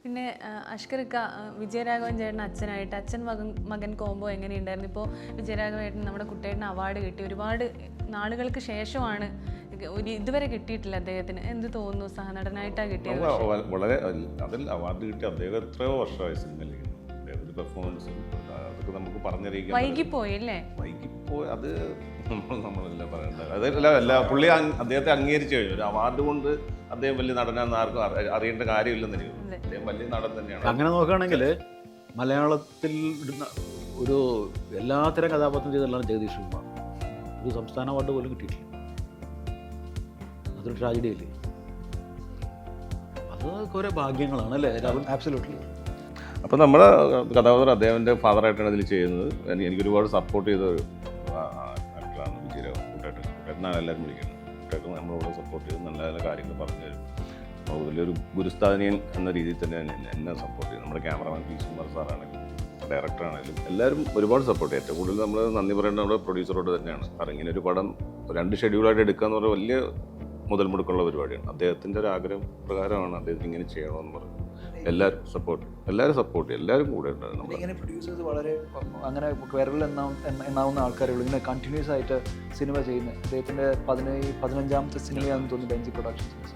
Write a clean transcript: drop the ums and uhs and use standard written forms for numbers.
പിന്നെ അഷ്കർക്ക വിജയരാഘവൻ ചേട്ടൻ അച്ഛനായിട്ട് അച്ഛൻ മകൻ കോംബോ എങ്ങനെയുണ്ടായിരുന്നു? ഇപ്പോൾ വിജയരാഘവേട്ടൻ നമ്മുടെ കുട്ടേട്ടന് അവാർഡ് കിട്ടി, ഒരുപാട് നാളുകൾക്ക് ശേഷമാണ്, ഇതുവരെ കിട്ടിയിട്ടില്ല അദ്ദേഹത്തിന്. എന്ത് തോന്നുന്നു? സഹനടനായിട്ടാണ് കിട്ടിയത്. വളരെ അതിൽ അവാർഡ് കിട്ടി അദ്ദേഹം എത്രയോ വർഷമായി സിനിമയിൽ. അദ്ദേഹത്തിന്റെ പെർഫോമൻസ് അതൊക്കെ നമുക്ക് പറഞ്ഞറിയിക്കാൻ വൈകിപ്പോയി അല്ലേ? വൈകിപ്പോയി അത് നമ്മളെല്ലാം പറയേണ്ടത്. അതല്ല പുള്ളി അദ്ദേഹത്തെ അംഗീകരിച്ചു കഴിഞ്ഞു. ഒരു അവാർഡ് കൊണ്ട് അദ്ദേഹം വലിയ നടനാന്ന് ആർക്കും അറിയേണ്ട കാര്യമില്ലെന്ന് എനിക്ക് തോന്നുന്നു. അദ്ദേഹം വലിയ നടൻ തന്നെയാണ്. അങ്ങനെ നോക്കുകയാണെങ്കിൽ മലയാളത്തിൽ ഇടുന്ന ഒരു എല്ലാത്തരം കഥാപാത്രം ചെയ്തല്ലാണ് ജഗദീഷ് കുമാർ. ഒരു സംസ്ഥാന അവാർഡ് പോലും കിട്ടിയിട്ടില്ല. അതൊരു ട്രാജഡിയല്ലേ? അത് കുറേ ഭാഗ്യങ്ങളാണ് അല്ലേ? ആബ്സല്യൂട്ട്ലി. അപ്പോൾ നമ്മുടെ കഥാപാത്രം അദ്ദേഹത്തിൻ്റെ ഫാദറായിട്ടാണ് ഇതിൽ ചെയ്യുന്നത്. എനിക്ക് ഒരുപാട് സപ്പോർട്ട് ചെയ്ത ഒരു ആക്ടറാണ് വിജയരാഘവൻ. കൂട്ടേട്ടനാണ് എല്ലാവരും വിളിക്കുന്നത്. കൂട്ടേട്ടൻ നമ്മളോട് സപ്പോർട്ട് ചെയ്ത് നല്ല നല്ല കാര്യങ്ങൾ പറഞ്ഞു തരും. അപ്പോൾ വലിയൊരു ഗുരുസ്ഥാനീയൻ എന്ന രീതിയിൽ തന്നെ എന്നെ സപ്പോർട്ട് ചെയ്യും. നമ്മുടെ ക്യാമറമാൻ പി സുകുമാർ സാറാണെങ്കിലും ഡയറക്ടറാണെങ്കിലും എല്ലാവരും ഒരുപാട് സപ്പോർട്ട് ചെയ്യും. ഏറ്റവും കൂടുതൽ നമ്മൾ നന്ദി പറയേണ്ടത് നമ്മുടെ പ്രൊഡ്യൂസറോട് തന്നെയാണ്. കാരണം ഇങ്ങനെ ഒരു പടം 2 ഷെഡ്യൂളായിട്ട് എടുക്കുക എന്ന് പറഞ്ഞാൽ വലിയ മുതൽ മുടക്കുള്ള പരിപാടിയാണ്. അദ്ദേഹത്തിൻ്റെ ഒരു ആഗ്രഹം പ്രകാരമാണ് അദ്ദേഹത്തിന് ഇങ്ങനെ ചെയ്യണമെന്ന് പറഞ്ഞു. എല്ലാവരും സപ്പോർട്ട് ചെയ്യും. എല്ലാവരും കൂടെ ഉണ്ടായിരുന്നു. ഇങ്ങനെ പ്രൊഡ്യൂസേഴ്സ് വളരെ അങ്ങനെ വിരലിൽ എണ്ണാവുന്ന ആൾക്കാരുള്ളൂ ഇങ്ങനെ കണ്ടിന്യൂസ് ആയിട്ട് സിനിമ ചെയ്യുന്നത്. അദ്ദേഹത്തിൻ്റെ 15ാമത്തെ സിനിമയാണെന്ന് തോന്നുന്നു ബെഞ്ചി പ്രൊഡക്ഷൻസ്.